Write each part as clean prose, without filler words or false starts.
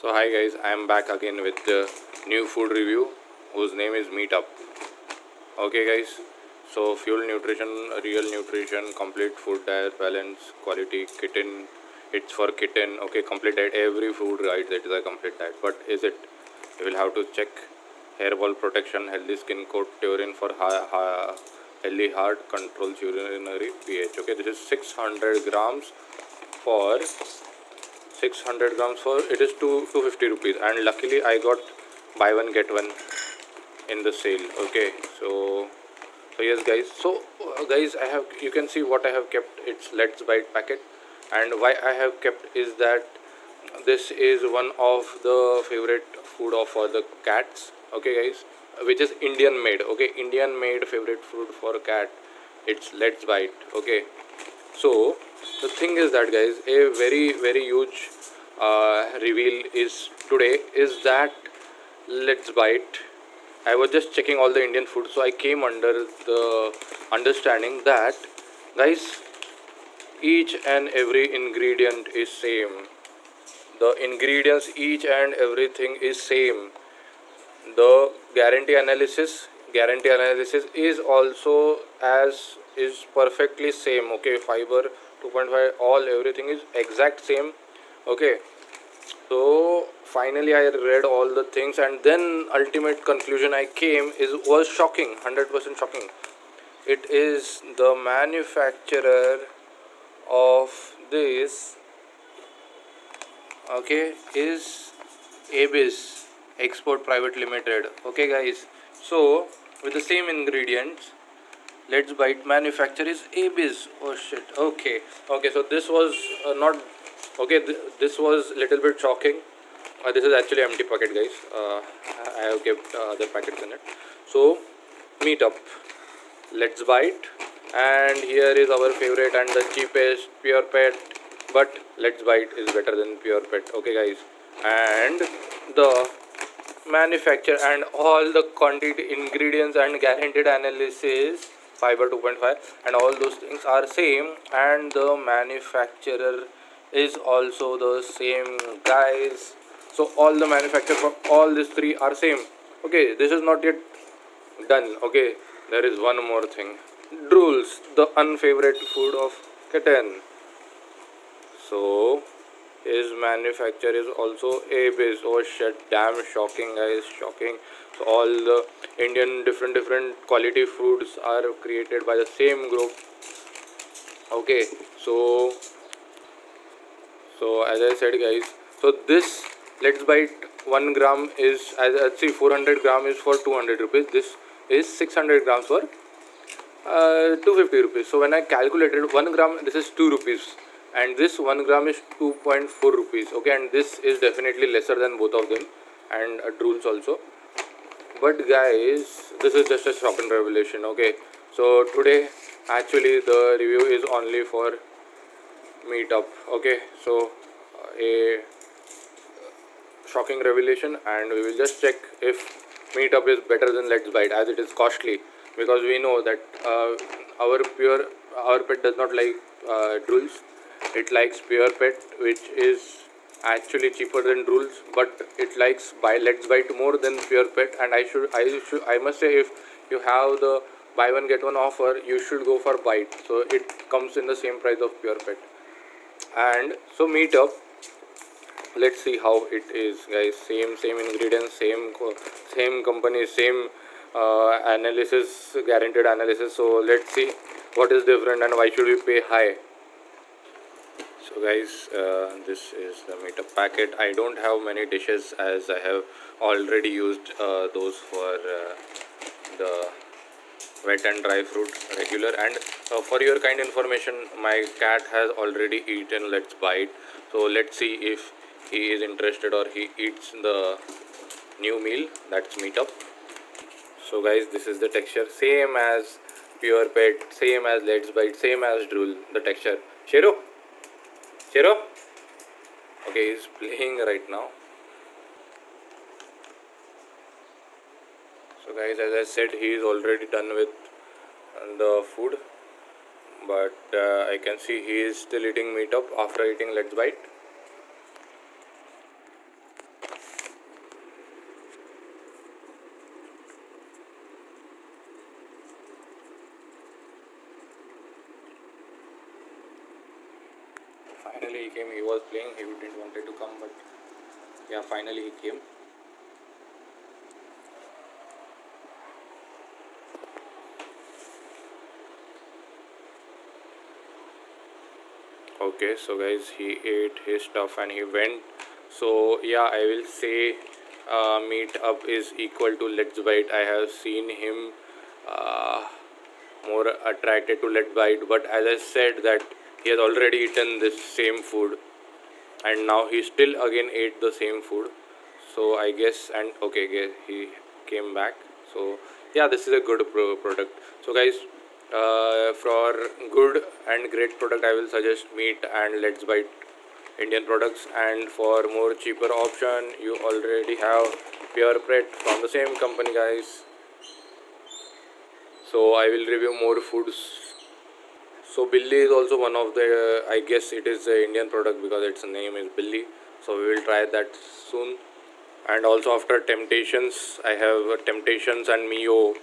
So hi guys, I am back again with the new food review whose name is Meetup. Okay guys, so fuel nutrition, real nutrition, complete food diet, balance, quality, kitten, it's for kitten, okay, complete diet, every food right, that is a complete diet. But is it? You will have to check hairball protection, healthy skin coat, taurine for healthy heart, controls urinary pH. Okay, this is 600 grams for 600 grams for it is 250 rupees, and luckily I got buy one get one in the sale. Okay, so yes guys, guys, I have, you can see what I have kept. It's Let's Bite packet, and why I have kept is that this is one of the favorite food of for the cats. Okay guys, which is Indian made. Okay, Indian made favorite food for a cat, it's Let's Bite. Okay, so the thing is that guys, a very huge reveal is today is that Let's Bite. I was just checking all the Indian food, so I came under the understanding that guys, each and every ingredient is same. The ingredients, each and everything is same. The guarantee analysis is also as is perfectly same. Okay, fiber 2.5, all everything is exact same. Okay, so finally I read all the things, and then ultimate conclusion I came is was shocking, 100% shocking. It is the manufacturer of this, okay, is Abyss Export Private Limited. Okay guys, so with the same ingredients, Let's Bite manufacturer is Abyss. Oh shit. Okay, so this was not okay. This was little bit shocking. This is actually empty packet, guys. I have kept other packets in it. So Meetup, Let's Bite, and here is our favorite and the cheapest Pure Pet. But Let's Bite is better than Pure Pet. Okay guys, and the manufacture and all the quantity, ingredients and guaranteed analysis, fiber 2.5, and all those things are same, and the manufacturer is also the same guys. So all the manufacturer for all these three are same. Okay, this is not yet done. Okay, there is one more thing. Drools, the unfavorite food of kitten. So his manufacturer is also Abyss. Oh shit, damn shocking guys, shocking. So all the Indian different quality foods are created by the same group. Okay, so as I said guys, so this Let's Bite 1 gram is, as I see, 400 gram is for 200 rupees. This is 600 grams for 250 rupees. So when I calculated 1 gram, this is 2 rupees, and this 1 gram is 2.4 rupees. Okay, and this is definitely lesser than both of them, and drools also. But guys, this is just a shocking revelation. Okay, so today actually the review is only for Meetup. Okay, so a shocking revelation, and we will just check if Meetup is better than Let's Bite, as it is costly, because we know that our pet does not like drools. It likes Pure Pet, which is actually cheaper than drools, but it likes Let's Bite more than Pure Pet. And I must say, if you have the buy one get one offer, you should go for Bite. So it comes in the same price of Pure Pet. And so Meetup, let's see how it is guys. Same ingredients, same company, same analysis, guaranteed analysis. So let's see what is different and why should we pay high. So guys, this is the Meetup packet. I don't have many dishes, as I have already used those for the wet and dry fruit regular. And for your kind information, my cat has already eaten Let's Bite. So let's see if he is interested or he eats the new meal, that's Meetup. So guys, this is the texture, same as Pure Pet, same as Let's Bite, same as Drool. The texture. Shiro, okay, he's playing right now. So guys, as I said, he is already done with the food, but I can see he is still eating Meetup after eating Let's Bite. Finally he came. He was playing. He didn't wanted to come, but yeah, finally he came. Okay, so guys, he ate his stuff and he went. So yeah, I will say meetup is equal to Let's Bite. I have seen him uh, more attracted to Let's Bite, but as I said that he has already eaten this same food and now he still again ate the same food. So I guess, and okay, he came back. So yeah, this is a good product. So guys, for good and great product, I will suggest Meet and Let's Bite Indian products. And for more cheaper option, you already have Pure Pret from the same company, guys. So I will review more foods. So Billy is also one of the, I guess it is a Indian product because its name is Billy. So we will try that soon. And also after Temptations, I have Temptations and Mio.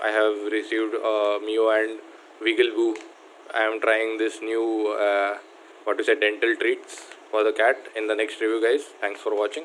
I have received Mio and Wiggleboo. I am trying this new, dental treats for the cat in the next review, guys. Thanks for watching.